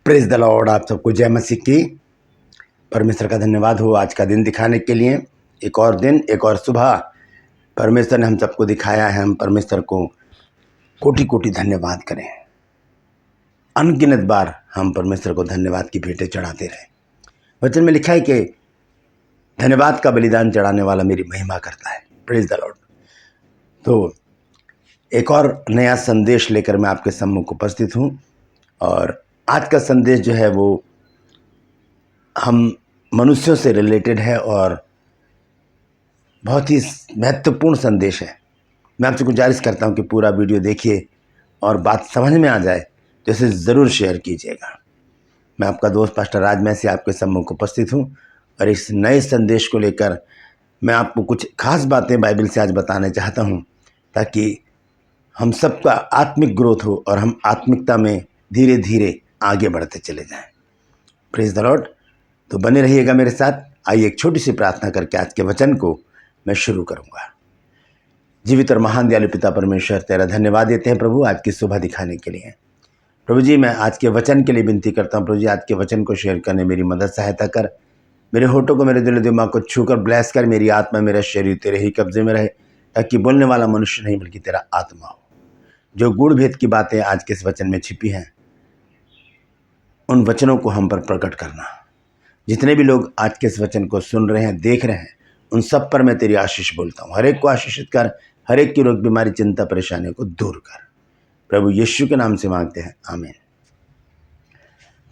Praise the Lord. आप सबको जय मसीह की। परमेश्वर का धन्यवाद हो आज का दिन दिखाने के लिए। एक और दिन, एक और सुबह परमेश्वर ने हम सबको दिखाया है। हम परमेश्वर को कोटि कोटि धन्यवाद करें। अनगिनत बार हम परमेश्वर को धन्यवाद की भेंटें चढ़ाते रहे। वचन में लिखा है कि धन्यवाद का बलिदान चढ़ाने वाला मेरी महिमा करता है। Praise the Lord. तो एक और नया संदेश लेकर मैं आपके सम्मुख उपस्थित हूँ। और आज का संदेश जो है वो हम मनुष्यों से रिलेटेड है और बहुत ही महत्वपूर्ण संदेश है। मैं आपसे गुजारिश करता हूं कि पूरा वीडियो देखिए और बात समझ में आ जाए तो इसे ज़रूर शेयर कीजिएगा। मैं आपका दोस्त पास्टर राज मैसी आपके सम्मुख उपस्थित हूं और इस नए संदेश को लेकर मैं आपको कुछ खास बातें बाइबल से आज बताने चाहता हूं, ताकि हम सबका आत्मिक ग्रोथ हो और हम आत्मिकता में धीरे धीरे आगे बढ़ते चले जाएं। Praise the Lord. तो बने रहिएगा मेरे साथ। आइए एक छोटी सी प्रार्थना करके आज के वचन को मैं शुरू करूंगा। जीवित और महान दयालु पिता परमेश्वर, तेरा धन्यवाद देते हैं प्रभु आज की सुबह दिखाने के लिए। प्रभु जी, मैं आज के वचन के लिए विनती करता हूं। प्रभु जी, आज के वचन को शेयर करने मेरी मदद सहायता कर। मेरे होठों को, मेरे दिल दिमाग को छूकर ब्लेस कर। मेरी आत्मा, मेरा शरीर तेरे ही कब्जे में रहे, ताकि बोलने वाला मनुष्य नहीं बल्कि तेरा आत्मा हो। जो गुण भेद की बातें आज के इस वचन में छिपी हैं, उन वचनों को हम पर प्रकट करना। जितने भी लोग आज के इस वचन को सुन रहे हैं, देख रहे हैं, उन सब पर मैं तेरी आशीष बोलता हूँ। हर एक को आशीषित कर। हर एक की रोग, बीमारी, चिंता, परेशानियों को दूर कर। प्रभु यीशु के नाम से मांगते हैं, आमीन।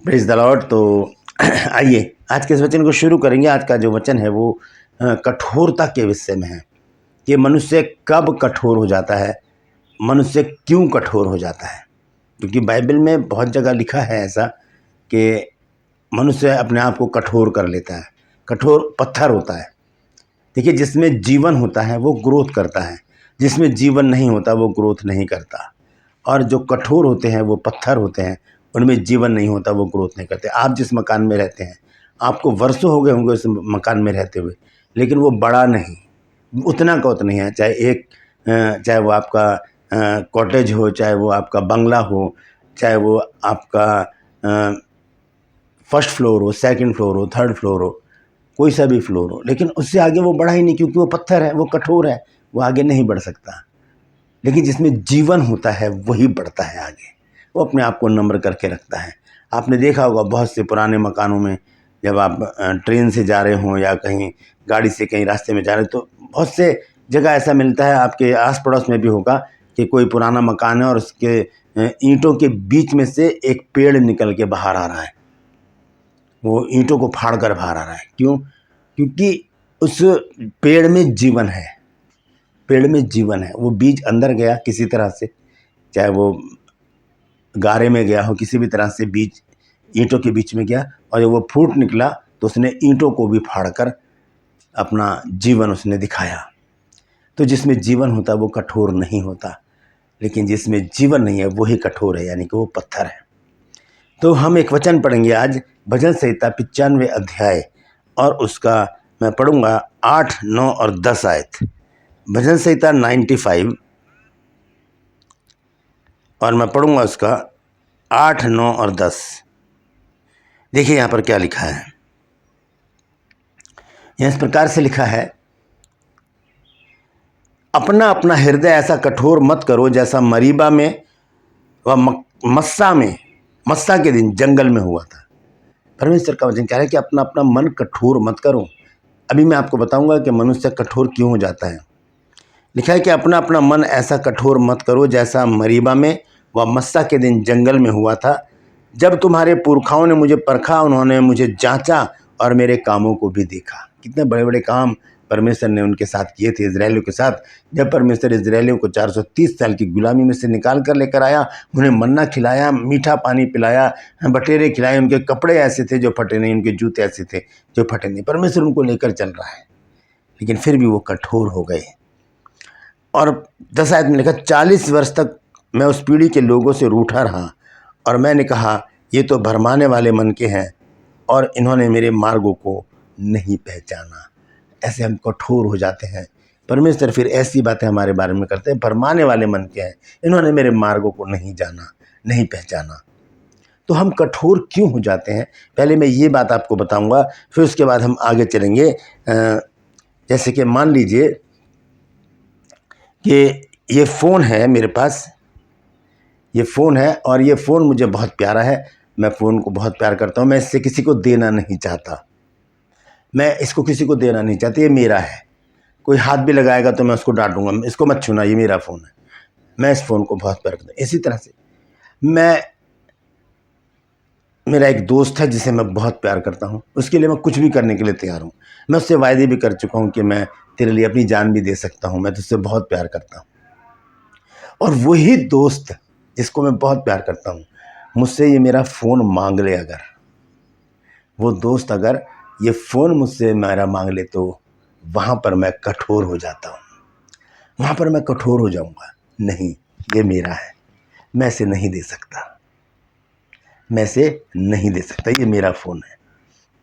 Praise the Lord. तो आइए आज के इस वचन को शुरू करेंगे। आज का जो वचन है वो कठोरता के विषय में है कि मनुष्य कब कठोर हो जाता है, मनुष्य क्यों कठोर हो जाता है। क्योंकि बाइबल में बहुत जगह लिखा है ऐसा कि मनुष्य अपने आप को कठोर कर लेता है। कठोर पत्थर होता है। देखिए, जिसमें जीवन होता है वो ग्रोथ करता है, जिसमें जीवन नहीं होता वो ग्रोथ नहीं करता। और जो कठोर होते हैं वो पत्थर होते हैं, उनमें जीवन नहीं होता, वो ग्रोथ नहीं करते। आप जिस मकान में रहते हैं, आपको वर्षों हो गए होंगे उस मकान में रहते हुए, लेकिन वो बड़ा नहीं, उतना का उतना ही है। चाहे वो आपका कॉटेज हो, चाहे वो आपका बंगला हो, चाहे वो आपका फर्स्ट फ्लोर हो, सेकंड फ्लोर हो, थर्ड फ्लोर हो, कोई सा भी फ्लोर हो, लेकिन उससे आगे वो बढ़ा ही नहीं, क्योंकि वो पत्थर है, वो कठोर है, वो आगे नहीं बढ़ सकता। लेकिन जिसमें जीवन होता है वही बढ़ता है आगे। वो अपने आप को नम्र करके रखता है। आपने देखा होगा बहुत से पुराने मकानों में, जब आप ट्रेन से जा रहे हों या कहीं गाड़ी से कहीं रास्ते में जा रहे हो, तो बहुत से जगह ऐसा मिलता है, आपके आस पड़ोस में भी होगा कि कोई पुराना मकान है और उसके ईंटों के बीच में से एक पेड़ निकल के बाहर आ रहा है। वो ईंटों को फाड़ कर बाहर आ रहा है। क्यों? क्योंकि उस पेड़ में जीवन है। पेड़ में जीवन है। वो बीज अंदर गया किसी तरह से, चाहे वो गारे में गया हो, किसी भी तरह से बीज ईंटों के बीच में गया, और जब वो फूट निकला तो उसने ईंटों को भी फाड़कर अपना जीवन उसने दिखाया। तो जिसमें जीवन होता है वो कठोर नहीं होता, लेकिन जिसमें जीवन नहीं है वही कठोर है, यानी कि वो पत्थर है। तो हम एक वचन पढ़ेंगे आज, भजन संहिता 95 अध्याय, और उसका मैं पढ़ूंगा 8, 9 और 10 आयत। भजन संहिता 95 और मैं पढ़ूंगा उसका 8, 9 और 10। देखिए यहाँ पर क्या लिखा है। यह इस प्रकार से लिखा है, अपना अपना हृदय ऐसा कठोर मत करो जैसा मरीबा में व मस्सा के दिन जंगल में हुआ था। परमेश्वर का वचन कह रहा है कि अपना अपना मन कठोर मत करो। अभी मैं आपको बताऊंगा कि मनुष्य कठोर क्यों हो जाता है। लिखा है कि अपना अपना मन ऐसा कठोर मत करो जैसा मरीबा में व मस्सा के दिन जंगल में हुआ था, जब तुम्हारे पुरखाओं ने मुझे परखा, उन्होंने मुझे जांचा और मेरे कामों को भी देखा। कितने बड़े बड़े काम परमेश्वर ने उनके साथ किए थे, इजरायलियों के साथ। जब परमेश्वर इजरायलियों को 430 साल की गुलामी में से निकाल कर लेकर आया, उन्हें मन्ना खिलाया, मीठा पानी पिलाया, बटेरे खिलाए। उनके कपड़े ऐसे थे जो फटे नहीं, उनके जूते ऐसे थे जो फटे नहीं। परमेश्वर उनको लेकर चल रहा है, लेकिन फिर भी वो कठोर हो गए। और 10 आयत में लिखा, 40 वर्ष तक मैं उस पीढ़ी के लोगों से रूठा रहा, और मैंने कहा ये तो भरमाने वाले मन के हैं, और इन्होंने मेरे मार्गों को नहीं पहचाना। ऐसे हम कठोर हो जाते हैं। परमेश्वर फिर ऐसी बातें हमारे बारे में करते हैं, भरमाने वाले मन के हैं, इन्होंने मेरे मार्गों को नहीं जाना, नहीं पहचाना। तो हम कठोर क्यों हो जाते हैं, पहले मैं ये बात आपको बताऊंगा, फिर उसके बाद हम आगे चलेंगे। जैसे कि मान लीजिए कि ये फ़ोन है मेरे पास, ये फ़ोन है और ये फ़ोन मुझे बहुत प्यारा है, मैं फ़ोन को बहुत प्यार करता हूँ, मैं इससे किसी को देना नहीं चाहता, मैं इसको किसी को देना नहीं चाहता, ये मेरा है। कोई हाथ भी लगाएगा तो मैं उसको डांटूंगा, इसको मत छूना, ये मेरा फ़ोन है, मैं इस फ़ोन को बहुत प्यार करता हूँ। इसी तरह से मेरा एक दोस्त है जिसे मैं बहुत प्यार करता हूँ, उसके लिए मैं कुछ भी करने के लिए तैयार हूँ, मैं उससे वायदे भी कर चुका हूँ कि मैं तेरे लिए अपनी जान भी दे सकता हूँ, मैं तुझसे बहुत प्यार करता हूँ। और वही दोस्त जिसको मैं बहुत प्यार करता हूँ मुझसे ये मेरा फ़ोन मांग ले, अगर वो दोस्त अगर ये फ़ोन मुझसे मेरा मांग ले तो वहाँ पर मैं कठोर हो जाता हूँ, वहाँ पर मैं कठोर हो जाऊँगा, नहीं ये मेरा है, मैं इसे नहीं दे सकता, मैं इसे नहीं दे सकता, ये मेरा फ़ोन है।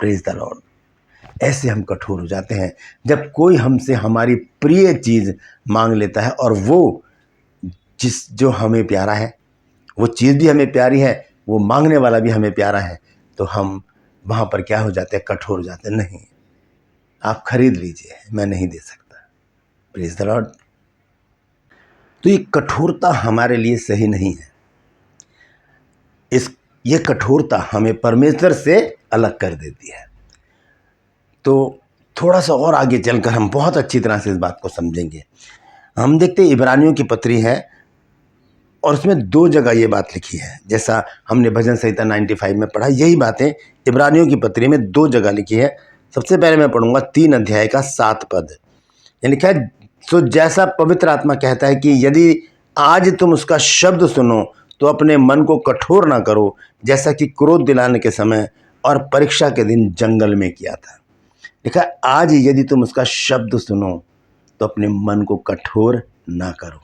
Praise the Lord. ऐसे हम कठोर हो जाते हैं जब कोई हमसे हमारी प्रिय चीज़ मांग लेता है और वो जो हमें प्यारा है, वो चीज़ भी हमें प्यारी है, वो मांगने वाला भी हमें प्यारा है, तो हम वहाँ पर क्या हो जाते हैं, कठोर हो जाते हैं, नहीं आप खरीद लीजिए, मैं नहीं दे सकता। Praise the Lord. तो ये कठोरता हमारे लिए सही नहीं है, ये कठोरता हमें परमेश्वर से अलग कर देती है। तो थोड़ा सा और आगे चलकर हम बहुत अच्छी तरह से इस बात को समझेंगे। हम देखते हैं इब्रानियों की पत्री है और उसमें 2 जगह ये बात लिखी है, जैसा हमने भजन संहिता 95 में पढ़ा, यही बातें इब्रानियों की पत्री में 2 जगह लिखी है। सबसे पहले मैं पढ़ूंगा 3 अध्याय का 7 पद, ये लिखा है, तो जैसा पवित्र आत्मा कहता है कि यदि आज तुम उसका शब्द सुनो तो अपने मन को कठोर ना करो, जैसा कि क्रोध दिलाने के समय और परीक्षा के दिन जंगल में किया था। लिखा है, आज यदि तुम उसका शब्द सुनो तो अपने मन को कठोर ना करो।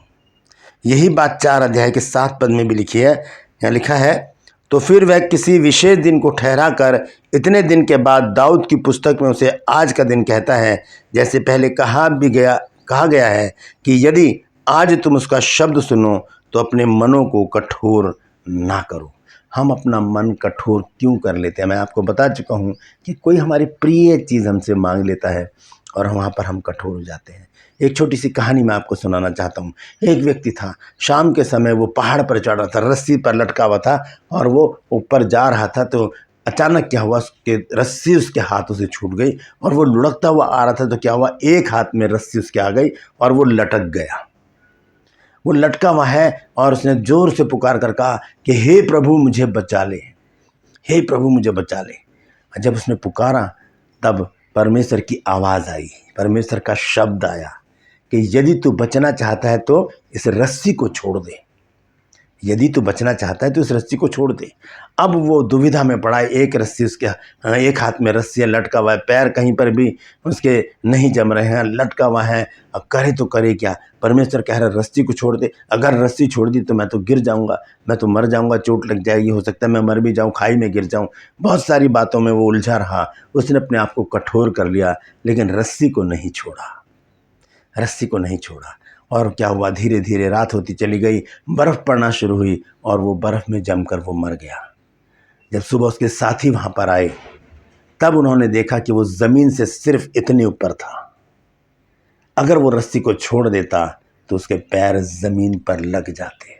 यही बात 4 अध्याय के 7 पद में भी लिखी है। यहाँ लिखा है, तो फिर वह किसी विशेष दिन को ठहरा कर इतने दिन के बाद दाऊद की पुस्तक में उसे आज का दिन कहता है, जैसे पहले कहा गया है कि यदि आज तुम उसका शब्द सुनो तो अपने मनों को कठोर ना करो। हम अपना मन कठोर क्यों कर लेते हैं, मैं आपको बता चुका हूँ कि कोई हमारी प्रिय चीज़ हमसे मांग लेता है और वहाँ पर हम कठोर हो जाते हैं। एक छोटी सी कहानी मैं आपको सुनाना चाहता हूँ। एक व्यक्ति था, शाम के समय वो पहाड़ पर चढ़ रहा था, रस्सी पर लटका हुआ था और वो ऊपर जा रहा था, तो अचानक क्या हुआ, उसके रस्सी उसके हाथों से छूट गई और वो लुढ़कता हुआ आ रहा था, तो क्या हुआ, एक हाथ में रस्सी उसके आ गई और वो लटक गया। वो लटका हुआ है और उसने जोर से पुकार कर कहा कि हे प्रभु मुझे बचा ले, हे प्रभु मुझे बचा ले। जब उसने पुकारा तब परमेश्वर की आवाज़ आई, परमेश्वर का शब्द आया कि यदि तू बचना चाहता है तो इस रस्सी को छोड़ दे, यदि तू बचना चाहता है तो इस रस्सी को छोड़ दे। अब वो दुविधा में पड़ा है, एक रस्सी उसके एक हाथ में रस्सी लटका हुआ है, पैर कहीं पर भी उसके नहीं जम रहे हैं, लटका हुआ है, अब करे तो करे क्या। परमेश्वर कह रहा है रस्सी को छोड़ दे, अगर रस्सी छोड़ दी तो मैं तो गिर जाऊंगा, मैं तो मर जाऊंगा, चोट लग जाएगी, हो सकता है मैं मर भी जाऊं, खाई में गिर जाऊं। बहुत सारी बातों में वो उलझा रहा, उसने अपने आप को कठोर कर लिया, लेकिन रस्सी को नहीं छोड़ा, रस्सी को नहीं छोड़ा। और क्या हुआ, धीरे धीरे रात होती चली गई, बर्फ़ पड़ना शुरू हुई और वो बर्फ़ में जमकर वो मर गया। जब सुबह उसके साथी वहाँ पर आए तब उन्होंने देखा कि वो ज़मीन से सिर्फ इतने ऊपर था, अगर वो रस्सी को छोड़ देता तो उसके पैर ज़मीन पर लग जाते।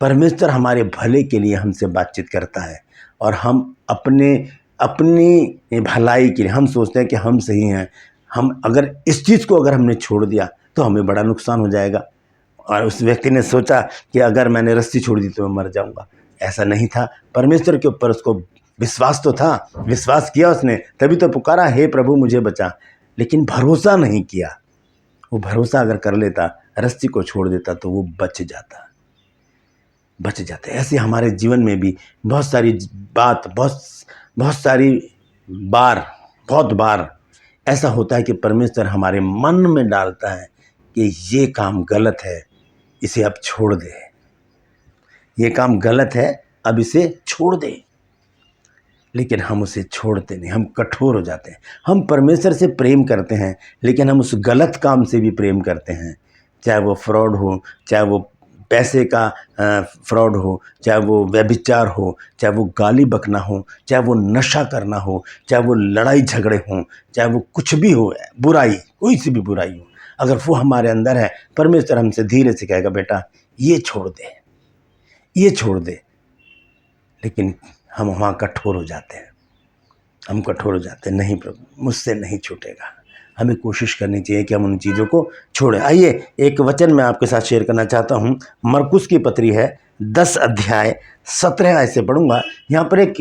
परमेश्वर हमारे भले के लिए हमसे बातचीत करता है और हम अपनी भलाई के लिए हम सोचते हैं कि हम सही हैं, हम अगर इस चीज़ को अगर हमने छोड़ दिया तो हमें बड़ा नुकसान हो जाएगा। और उस व्यक्ति ने सोचा कि अगर मैंने रस्सी छोड़ दी तो मैं मर जाऊंगा, ऐसा नहीं था। परमेश्वर के ऊपर उसको विश्वास तो था, विश्वास किया उसने, तभी तो पुकारा हे प्रभु मुझे बचा, लेकिन भरोसा नहीं किया। वो भरोसा अगर कर लेता, रस्सी को छोड़ देता तो वो बच जाता। ऐसे हमारे जीवन में भी बहुत सारी बहुत बार ऐसा होता है कि परमेश्वर हमारे मन में डालता है कि ये काम गलत है, इसे अब छोड़ दे, ये काम गलत है, अब इसे छोड़ दे। लेकिन हम उसे छोड़ते नहीं, हम कठोर हो जाते हैं। हम परमेश्वर से प्रेम करते हैं लेकिन हम उस गलत काम से भी प्रेम करते हैं, चाहे वो फ्रॉड हो, चाहे वो पैसे का फ्रॉड हो, चाहे वो व्यभिचार हो, चाहे वो गाली बकना हो, चाहे वो नशा करना हो, चाहे वो लड़ाई झगड़े हों, चाहे वो कुछ भी हो, बुराई, कोई सी भी बुराई हो, अगर वो हमारे अंदर है, परमेश्वर हमसे धीरे से कहेगा बेटा ये छोड़ दे, ये छोड़ दे। लेकिन हम वहाँ कठोर हो जाते हैं, हम कठोर हो जाते हैं, नहीं प्रभु मुझसे नहीं छूटेगा। हमें कोशिश करनी चाहिए कि हम उन चीज़ों को छोड़ें। आइए एक वचन मैं आपके साथ शेयर करना चाहता हूँ। मरकुस की पत्री है 10 अध्याय 17 आयत से पढ़ूंगा। यहाँ पर एक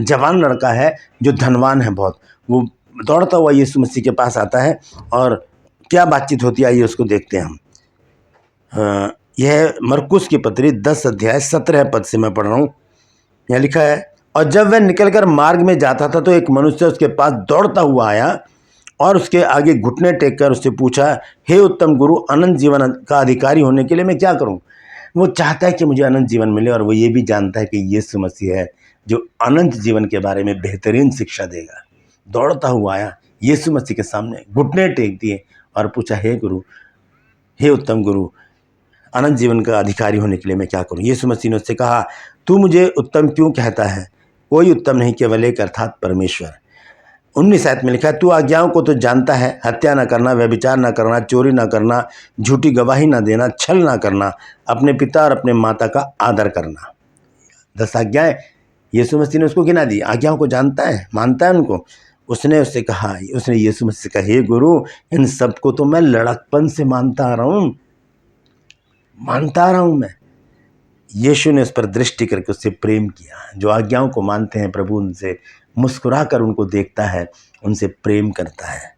जवान लड़का है जो धनवान है बहुत, वो दौड़ता हुआ यीशु मसीह के पास आता है और क्या बातचीत होती है आइए उसको देखते हैं हम। यह मरकुस की पत्री 10 अध्याय 17 पद से मैं पढ़ रहा हूँ। यहाँ लिखा है, और जब वह निकलकर मार्ग में जाता था तो एक मनुष्य उसके पास दौड़ता हुआ आया और उसके आगे घुटने टेक कर उससे पूछा, हे उत्तम गुरु, अनंत जीवन का अधिकारी होने के लिए मैं क्या करूं? वो चाहता है कि मुझे अनंत जीवन मिले और वो ये भी जानता है कि यीशु मसीह है जो अनंत जीवन के बारे में बेहतरीन शिक्षा देगा। दौड़ता हुआ आया, यीशु मसीह के सामने घुटने टेक दिए और पूछा, हे गुरु, हे उत्तम गुरु, अनंत जीवन का अधिकारी होने के लिए मैं क्या करूं? यीशु मसीह ने उससे कहा, तू मुझे उत्तम क्यों कहता है? कोई उत्तम नहीं, केवल एक, अर्थात परमेश्वर। 19 आयत में लिखा है, तू आज्ञाओं को तो जानता है, हत्या न करना, व्यभिचार न करना, चोरी न करना, झूठी गवाही न देना, छल न करना, अपने पिता और अपने माता का आदर करना। 10 आज्ञाएं यीशु मसीह ने उसको गिना दी। आज्ञाओं को जानता है, मानता है उनको। उसने उससे कहा, उसने यीशु मसीह से कहा, हे गुरु, इन सबको तो मैं लड़कपन से मानता आ रहा हूँ मैं। यीशु ने उस पर दृष्टि करके उससे प्रेम किया। जो आज्ञाओं को मानते हैं प्रभु उनसे मुस्कुरा कर उनको देखता है, उनसे प्रेम करता है।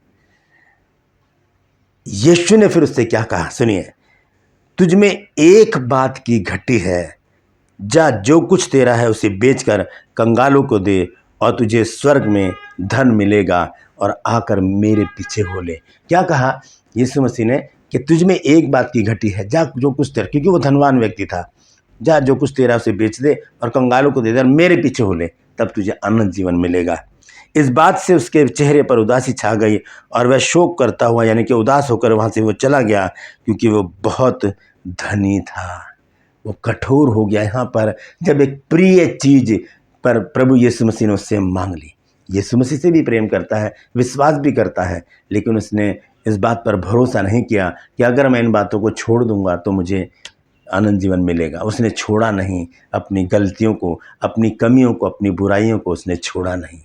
यीशु ने फिर उससे क्या कहा सुनिए, तुझ में एक बात की घटी है, जा जो कुछ तेरा है उसे बेचकर कंगालों को दे और तुझे स्वर्ग में धन मिलेगा और आकर मेरे पीछे हो ले। क्या कहा यीशु मसीह ने कि तुझ में एक बात की घटी है, जा जो कुछ तेरा, क्योंकि वो धनवान व्यक्ति था, जा जो कुछ तेरा उसे बेच दे और कंगालों को दे दे और मेरे पीछे हो ले, तब तुझे अनंत जीवन मिलेगा। इस बात से उसके चेहरे पर उदासी छा गई और वह शोक करता हुआ यानी कि उदास होकर वहाँ से वो चला गया, क्योंकि वो बहुत धनी था। वो कठोर हो गया यहाँ पर, जब एक प्रिय चीज़ पर प्रभु यीशु मसीह ने उससे मांग ली। यीशु मसीह से भी प्रेम करता है, विश्वास भी करता है, लेकिन उसने इस बात पर भरोसा नहीं किया कि अगर मैं इन बातों को छोड़ दूंगा तो मुझे अनंत जीवन मिलेगा। उसने छोड़ा नहीं, अपनी गलतियों को, अपनी कमियों को, अपनी बुराइयों को उसने छोड़ा नहीं।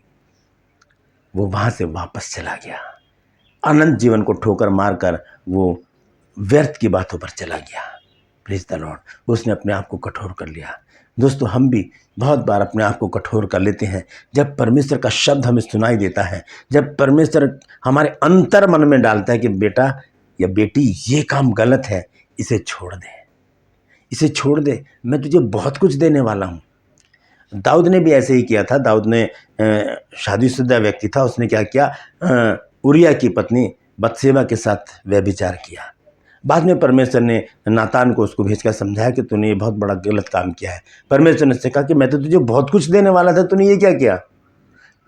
वो वहाँ से वापस चला गया, अनंत जीवन को ठोकर मारकर वो व्यर्थ की बातों पर चला गया। Praise the Lord. उसने अपने आप को कठोर कर लिया। दोस्तों, हम भी बहुत बार अपने आप को कठोर कर लेते हैं। जब परमेश्वर का शब्द हमें सुनाई देता है, जब परमेश्वर हमारे अंतर मन में डालता है कि बेटा या बेटी ये काम गलत है, इसे छोड़ दे, इसे छोड़ दे, मैं तुझे बहुत कुछ देने वाला हूँ। दाऊद ने भी ऐसे ही किया था। दाऊद ने शादीशुदा व्यक्ति था, उसने क्या किया, उरिया की पत्नी बत्शेबा के साथ व्यभिचार किया। बाद में परमेश्वर ने नातान को उसको भेजकर समझाया कि तूने ये बहुत बड़ा गलत काम किया है। परमेश्वर ने उससे कहा कि मैं तो तुझे बहुत कुछ देने वाला था, तूने ये क्या किया?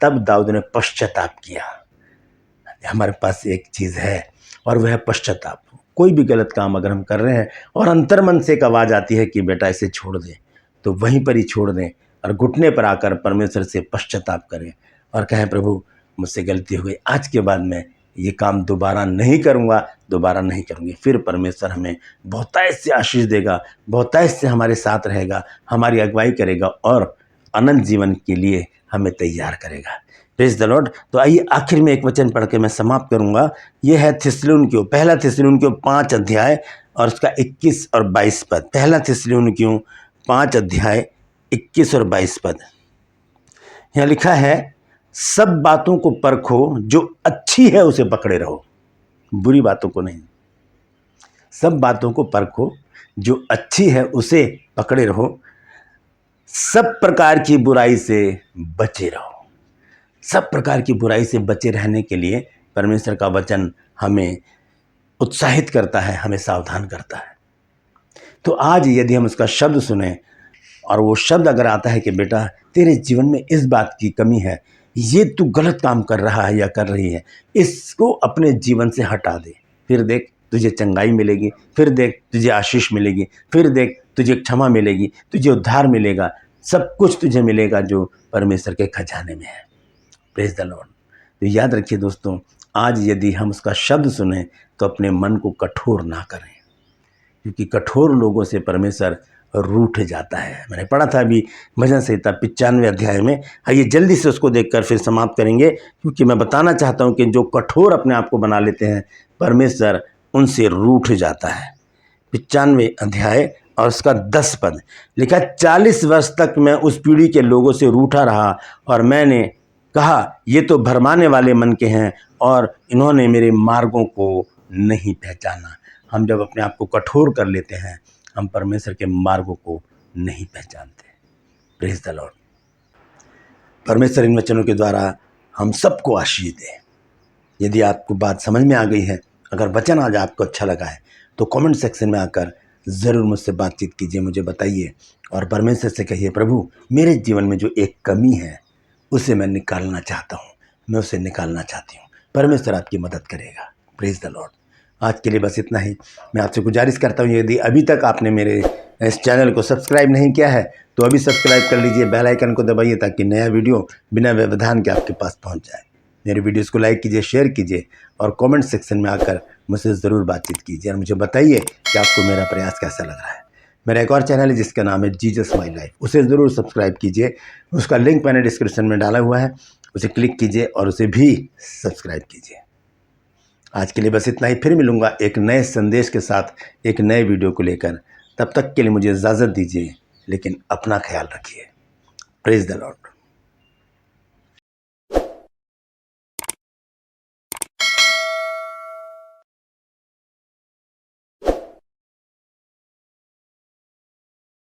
तब दाऊद ने पश्चाताप किया। हमारे पास एक चीज़ है और वह है पश्चाताप। कोई भी गलत काम अगर हम कर रहे हैं और अंतर्मन से एक आवाज़ आती है कि बेटा इसे छोड़ दे, तो वहीं पर ही छोड़ दें और घुटने पर आकर परमेश्वर से पश्चाताप करें और कहें, प्रभु मुझसे गलती हो गई, आज के बाद मैं ये काम दोबारा नहीं करूँगा, दोबारा नहीं करूँगी। फिर परमेश्वर हमें बहुतायत से आशीष देगा, बहुतायत से हमारे साथ रहेगा, हमारी अगुवाई करेगा और अनंत जीवन के लिए हमें तैयार करेगा। Praise the Lord. तो आइए आखिर में एक वचन पढ़ के मैं समाप्त करूँगा। ये है थिस्सलुनीकियों, पहला थिस्सलुनीकियों 5 अध्याय और उसका 21 और 22 पद। पहला थिस्सलुनीकियों 5 अध्याय 21 और 22 पद। यहाँ लिखा है, सब बातों को परखो, जो अच्छी है उसे पकड़े रहो, बुरी बातों को नहीं। सब बातों को परखो, जो अच्छी है उसे पकड़े रहो, सब प्रकार की बुराई से बचे रहो। सब प्रकार की बुराई से बचे रहने के लिए परमेश्वर का वचन हमें उत्साहित करता है, हमें सावधान करता है। तो आज यदि हम उसका शब्द सुने और वो शब्द अगर आता है कि बेटा तेरे जीवन में इस बात की कमी है, ये तू गलत काम कर रहा है या कर रही है, इसको अपने जीवन से हटा दे, फिर देख तुझे चंगाई मिलेगी, फिर देख तुझे आशीष मिलेगी, फिर देख तुझे क्षमा मिलेगी, तुझे उद्धार मिलेगा, सब कुछ तुझे मिलेगा जो परमेश्वर के खजाने में है। Praise the Lord. तो याद रखिए दोस्तों, आज यदि हम उसका शब्द सुने तो अपने मन को कठोर ना करें, क्योंकि कठोर लोगों से परमेश्वर रूठ जाता है। मैंने पढ़ा था अभी भजन संहिता 95 अध्याय में। आइए जल्दी से उसको देखकर फिर समाप्त करेंगे, क्योंकि मैं बताना चाहता हूं कि जो कठोर अपने आप को बना लेते हैं परमेश्वर उनसे रूठ जाता है। 95 अध्याय और उसका 10 पद लिखा, 40 वर्ष तक मैं उस पीढ़ी के लोगों से रूठा रहा और मैंने कहा ये तो भरमाने वाले मन के हैं और इन्होंने मेरे मार्गों को नहीं पहचाना। हम जब अपने आप को कठोर कर लेते हैं, हम परमेश्वर के मार्गों को नहीं पहचानते। Praise the Lord. परमेश्वर इन वचनों के द्वारा हम सबको आशीष दे। यदि आपको बात समझ में आ गई है, अगर वचन आज आपको अच्छा लगा है, तो कमेंट सेक्शन में आकर ज़रूर मुझसे बातचीत कीजिए, मुझे बताइए और परमेश्वर से कहिए, प्रभु मेरे जीवन में जो एक कमी है उसे मैं निकालना चाहता हूँ, मैं उसे निकालना चाहती हूँ। परमेश्वर आपकी मदद करेगा। Praise the Lord. आज के लिए बस इतना ही। मैं आपसे गुजारिश करता हूँ, यदि अभी तक आपने मेरे इस चैनल को सब्सक्राइब नहीं किया है तो अभी सब्सक्राइब कर लीजिए, बेल आइकन को दबाइए ताकि नया वीडियो बिना व्यवधान के आपके पास पहुँच जाए। मेरे वीडियोस को लाइक कीजिए, शेयर कीजिए और कमेंट सेक्शन में आकर मुझसे ज़रूर बातचीत कीजिए और मुझे बताइए कि आपको मेरा प्रयास कैसा लग रहा है। मेरा एक और चैनल है जिसका नाम है जीसस माय लाइफ, उसे ज़रूर सब्सक्राइब कीजिए। उसका लिंक मैंने डिस्क्रिप्शन में डाला हुआ है, उसे क्लिक कीजिए और उसे भी सब्सक्राइब कीजिए। आज के लिए बस इतना ही। फिर मिलूँगा एक नए संदेश के साथ, एक नए वीडियो को लेकर। तब तक के लिए मुझे इजाज़त दीजिए, लेकिन अपना ख्याल रखिए। Praise the Lord.